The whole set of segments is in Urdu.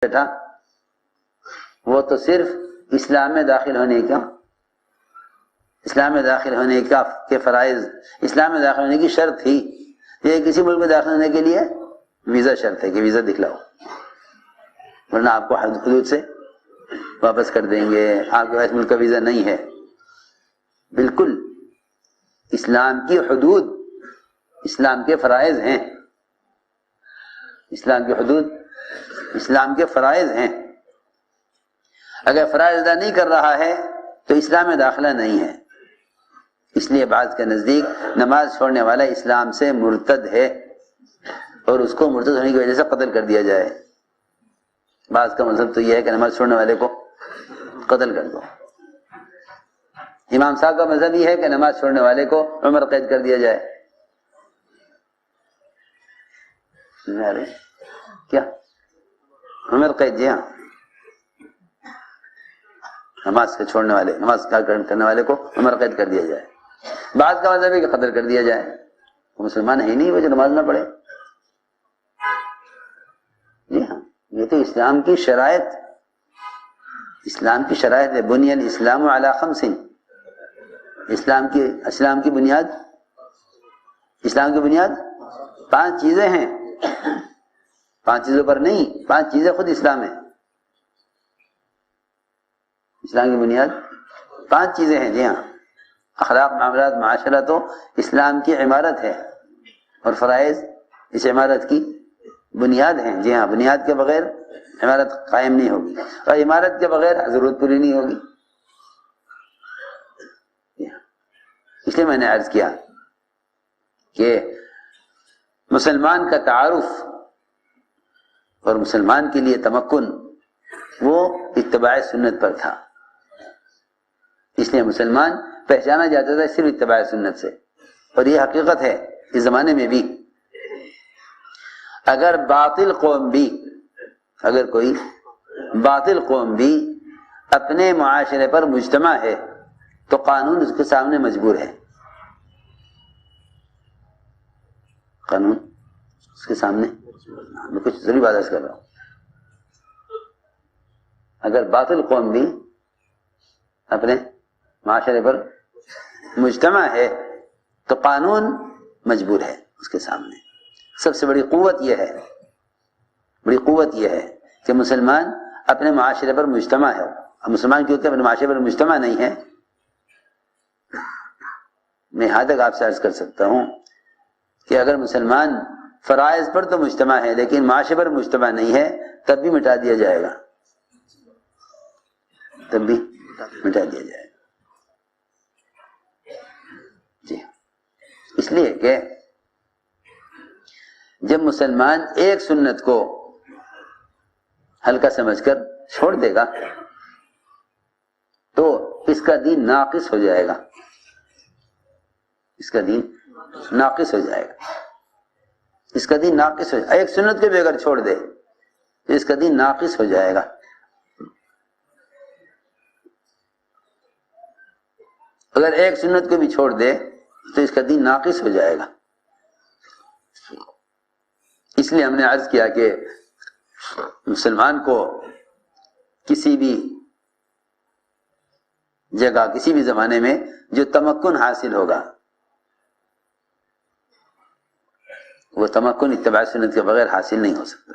بیٹا وہ تو صرف اسلام میں داخل ہونے کا کے فرائض، اسلام میں داخل ہونے کی شرط تھی. یہ کسی ملک میں داخل ہونے کے لیے ویزا شرط ہے کہ ویزا دکھلاؤ، ورنہ آپ کو حدود سے واپس کر دیں گے، آپ کے پاس ملک کا ویزا نہیں ہے. بالکل اسلام کی حدود اسلام کے فرائض ہیں، اسلام کی حدود اسلام کے فرائض ہیں. اگر فرائض ادا نہیں کر رہا ہے تو اسلام میں داخلہ نہیں ہے. اس لیے بعض کے نزدیک نماز چھوڑنے والا اسلام سے مرتد ہے اور اس کو مرتد ہونے کی وجہ سے قتل کر دیا جائے. بعض کا مذہب تو یہ ہے کہ نماز چھوڑنے والے کو قتل کر دو. امام صاحب کا مذہب یہ ہے کہ نماز چھوڑنے والے کو عمر قید کر دیا جائے. کیا عمر قید؟ جی ہاں، نماز کے چھوڑنے والے، نماز کا کرنے والے کو عمر قید کر دیا جائے. بعض کا مذہب ہے کہ قتل کر دیا جائے. وہ مسلمان ہے ہی نہیں وہ جو نماز نہ پڑھے. جی ہاں، یہ تو اسلام کی شرائط ہے. بنی الاسلام علی خمس، اسلام کی بنیاد 5 چیزیں ہیں. 5 چیزوں پر نہیں، 5 چیزیں خود اسلام ہے. اسلام کی بنیاد 5 چیزیں ہیں. جی ہاں، اخلاق، معاملات، معاشرہ تو اسلام کی عمارت ہے اور فرائض اس عمارت کی بنیاد ہیں. جی ہاں، بنیاد کے بغیر عمارت قائم نہیں ہوگی اور عمارت کے بغیر ضرورت پوری نہیں ہوگی. اس لیے میں نے عرض کیا کہ مسلمان کا تعارف اور مسلمان کے لیے تمکن وہ اتباع سنت پر تھا. اس لیے مسلمان پہچانا جاتا تھا صرف اتباع سنت سے. اور یہ حقیقت ہے اس زمانے میں بھی. اگر کوئی باطل قوم بھی اپنے معاشرے پر مجتمع ہے تو قانون اس کے سامنے مجبور ہے. قانون اس کے سامنے، میں کچھ ضروری بات عرض کر رہا ہوں. اگر باطل قوم بھی اپنے معاشرے پر مجتمع ہے تو قانون مجبور ہے اس کے سامنے. سب سے بڑی قوت یہ ہے کہ مسلمان اپنے معاشرے پر مجتمع ہے. اب مسلمان کیونکہ اپنے معاشرے پر مجتمع نہیں ہے، میں یہاں تک آپ سے عرض کر سکتا ہوں کہ اگر مسلمان فرائض پر تو مجتمع ہے لیکن معاشرے پر مجتمع نہیں ہے تب بھی مٹا دیا جائے گا. جی، اس لیے کہ جب مسلمان ایک سنت کو ہلکا سمجھ کر چھوڑ دے گا تو اس کا دین ناقص ہو جائے گا. ایک سنت کو بھی اگر چھوڑ دے تو اس کا دین ناقص ہو جائے گا. اگر ایک سنت کو بھی چھوڑ دے تو اس کا دین ناقص ہو جائے گا. اس لیے ہم نے عرض کیا کہ مسلمان کو کسی بھی جگہ، کسی بھی زمانے میں جو تمکن حاصل ہوگا وہ تمکن اتباع سنت کے بغیر حاصل نہیں ہو سکتا.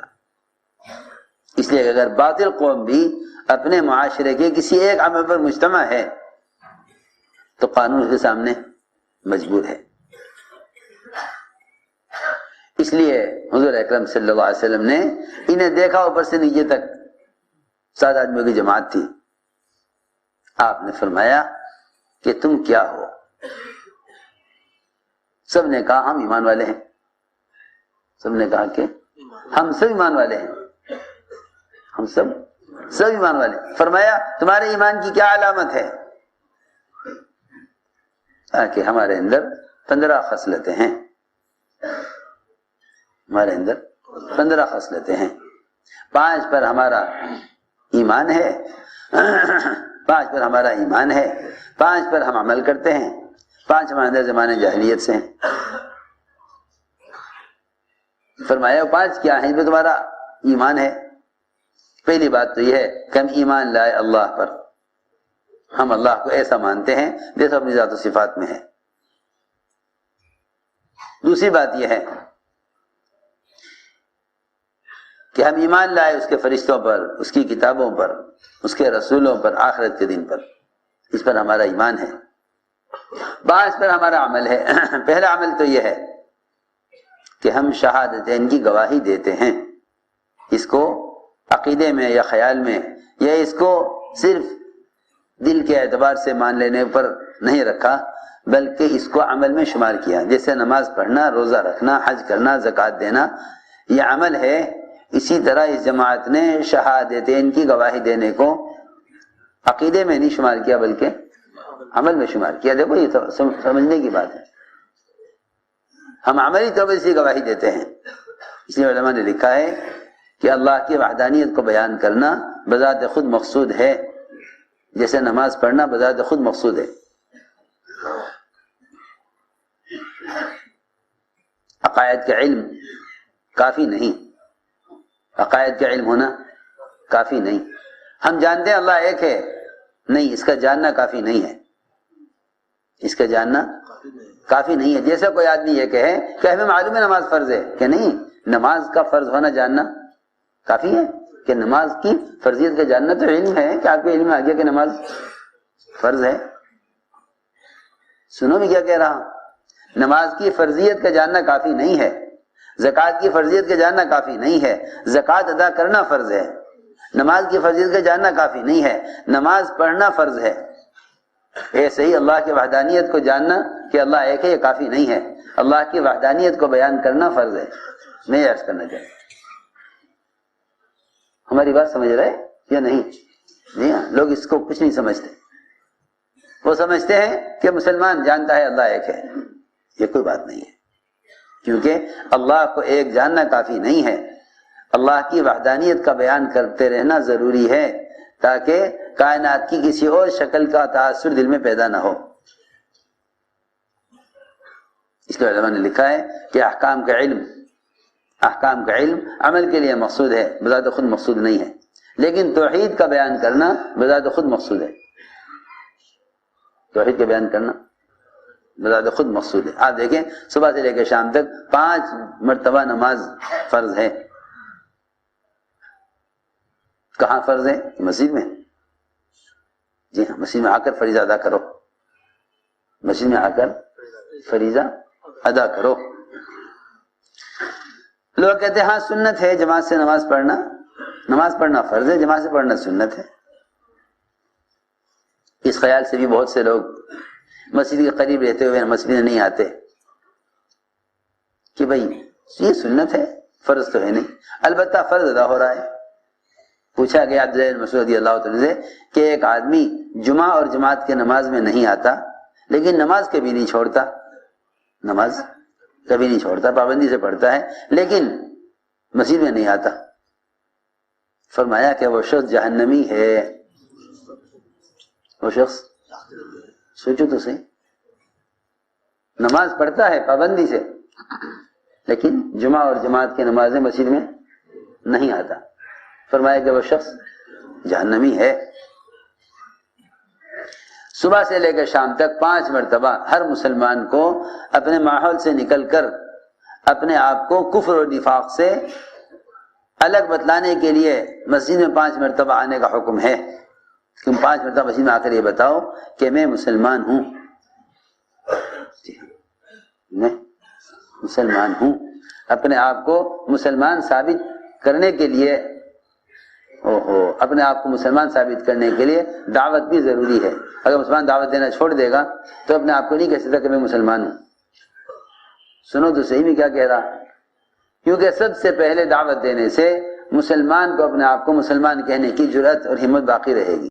اس لیے اگر باطل قوم بھی اپنے معاشرے کے کسی ایک عمل پر مجتمع ہے تو قانون اس کے سامنے مجبور ہے. اس لیے حضور اکرم صلی اللہ علیہ وسلم نے انہیں دیکھا اوپر سے نیچے تک 7 آدمیوں کی جماعت تھی. آپ نے فرمایا کہ تم کیا ہو؟ سب نے کہا ہم ایمان والے ہیں. سب نے کہا کہ ہم سب ایمان والے ہیں. ہم سب ایمان والے. فرمایا تمہارے ایمان کی کیا علامت ہے؟ کہ ہمارے اندر 15 خصلتیں ہیں. ہمارے اندر 15 خصلتیں ہیں. 5 پر ہمارا ایمان ہے، 5 پر ہمارا ایمان ہے، 5 پر ہم عمل کرتے ہیں، 5 ہمارے اندر زمانے جاہلیت سے ہیں. فرمایا 5 کیا ہیں؟ اس میں تمہارا ایمان ہے. پہلی بات تو یہ ہے کہ ہم ایمان لائے اللہ پر، ہم اللہ کو ایسا مانتے ہیں جیسا اپنی ذات و صفات میں ہے۔ دوسری بات یہ ہے کہ ہم ایمان لائے اس کے فرشتوں پر، اس کی کتابوں پر، اس کے رسولوں پر، آخرت کے دن پر، اس پر ہمارا ایمان ہے۔ بعض پر ہمارا عمل ہے۔ پہلا عمل تو یہ ہے کہ ہم شہادتین کی گواہی دیتے ہیں، اس کو عقیدے میں یا خیال میں یا اس کو صرف دل کے اعتبار سے مان لینے پر نہیں رکھا، بلکہ اس کو عمل میں شمار کیا۔ جیسے نماز پڑھنا، روزہ رکھنا، حج کرنا، زکوٰۃ دینا، یہ عمل ہے۔ اسی طرح اس جماعت نے شہادتین کی گواہی دینے کو عقیدے میں نہیں شمار کیا بلکہ عمل میں شمار کیا۔ دیکھو یہ سمجھنے کی بات ہے، ہم عملی طور پر اس کی گواہی دیتے ہیں۔ اس لیے علماء نے لکھا ہے کہ اللہ کی وحدانیت کو بیان کرنا بذات خود مقصود ہے، جیسے نماز پڑھنا بذات خود مقصود ہے۔ عقائد کا علم کافی نہیں، عقائد کا علم ہونا کافی نہیں۔ ہم جانتے ہیں اللہ ایک ہے، نہیں، اس کا جاننا کافی نہیں ہے، اس کا جاننا کافی نہیں ہے۔ جیسا کوئی آدمی یہ کہے کہ ہمیں معلوم ہے نماز فرض ہے، کہ نہیں، نماز کا فرض ہونا جاننا کافی ہے؟ کہ نماز کی فرضیت کا جاننا تو علم ہے، کہ آپ کو علم آ گیا کہ نماز فرض ہے۔ سنو میں کیا کہہ رہا ہوں، نماز کی فرضیت کا جاننا کافی نہیں ہے، زکوٰۃ کی فرضیت کا جاننا کافی نہیں ہے، زکوٰۃ ادا کرنا فرض ہے، نماز کی فرضیت کا جاننا کافی نہیں ہے، نماز پڑھنا فرض ہے۔ ایسے ہی اللہ کی وحدانیت کو جاننا کہ اللہ ایک ہے یہ کافی نہیں ہے، اللہ کی وحدانیت کو بیان کرنا فرض ہے۔ میں عرض کرنا چاہتا ہوں، ہماری بات سمجھ رہے یا نہیں؟ جی ہاں، لوگ اس کو کچھ نہیں سمجھتے، وہ سمجھتے ہیں کہ مسلمان جانتا ہے اللہ ایک ہے، یہ کوئی بات نہیں ہے، کیونکہ اللہ کو ایک جاننا کافی نہیں ہے، اللہ کی وحدانیت کا بیان کرتے رہنا ضروری ہے تاکہ کائنات کی کسی اور شکل کا تاثر دل میں پیدا نہ ہو۔ اس لیے علماء نے لکھا ہے کہ احکام کا علم عمل کے لیے مقصود ہے، بذات خود مقصود نہیں ہے، لیکن توحید کا بیان کرنا بذات خود مقصود ہے، توحید کا بیان کرنا بذات خود مقصود ہے۔ آپ دیکھیں صبح سے لے کے شام تک 5 مرتبہ نماز فرض ہے۔ کہاں فرض ہے؟ مسجد میں۔ جی ہاں، مسجد میں آ کر فریضہ ادا کرو، مسجد میں آ کر فریضہ ادا کرو۔ لوگ کہتے ہیں ہاں سنت ہے جماعت سے نماز پڑھنا فرض ہے، جماعت سے پڑھنا سنت ہے۔ اس خیال سے بھی بہت سے لوگ مسجد کے قریب رہتے ہوئے مسجد میں نہیں آتے کہ بھئی یہ سنت ہے، فرض تو ہے نہیں۔ البتہ فرض ادا ہو رہا ہے۔ پوچھا گیا عبداللہ بن مسعود رضی اللہ عنہ سے کہ ایک آدمی جمعہ اور جماعت کے نماز میں نہیں آتا لیکن نماز کبھی نہیں چھوڑتا، پابندی سے پڑھتا ہے لیکن مسجد میں نہیں آتا۔ فرمایا کہ وہ شخص جہنمی ہے۔ وہ شخص، سوچو تو صحیح، نماز پڑھتا ہے پابندی سے لیکن جمعہ اور جماعت کی نمازیں مسجد میں نہیں آتا، فرمایا کہ وہ شخص جہنمی ہے۔ صبح سے لے کر شام تک 5 مرتبہ ہر مسلمان کو اپنے ماحول سے نکل کر اپنے آپ کو کفر اور نفاق سے الگ بتلانے کے لیے مسجد میں 5 مرتبہ آنے کا حکم ہے۔ تم 5 مرتبہ مسجد میں آ کر یہ بتاؤ کہ میں مسلمان ہوں، میں مسلمان ہوں۔ اپنے آپ کو مسلمان ثابت کرنے کے لیے اپنے آپ کو مسلمان ثابت کرنے کے لیے دعوت بھی ضروری ہے۔ اگر مسلمان دعوت دینا چھوڑ دے گا تو اپنے آپ کو نہیں کہہ سکتا کہ میں مسلمان ہوں۔ سنو تو صحیح میں کیا کہہ رہا، کیونکہ سب سے پہلے دعوت دینے سے مسلمان کو اپنے آپ کو مسلمان کہنے کی جرأت اور ہمت باقی رہے گی۔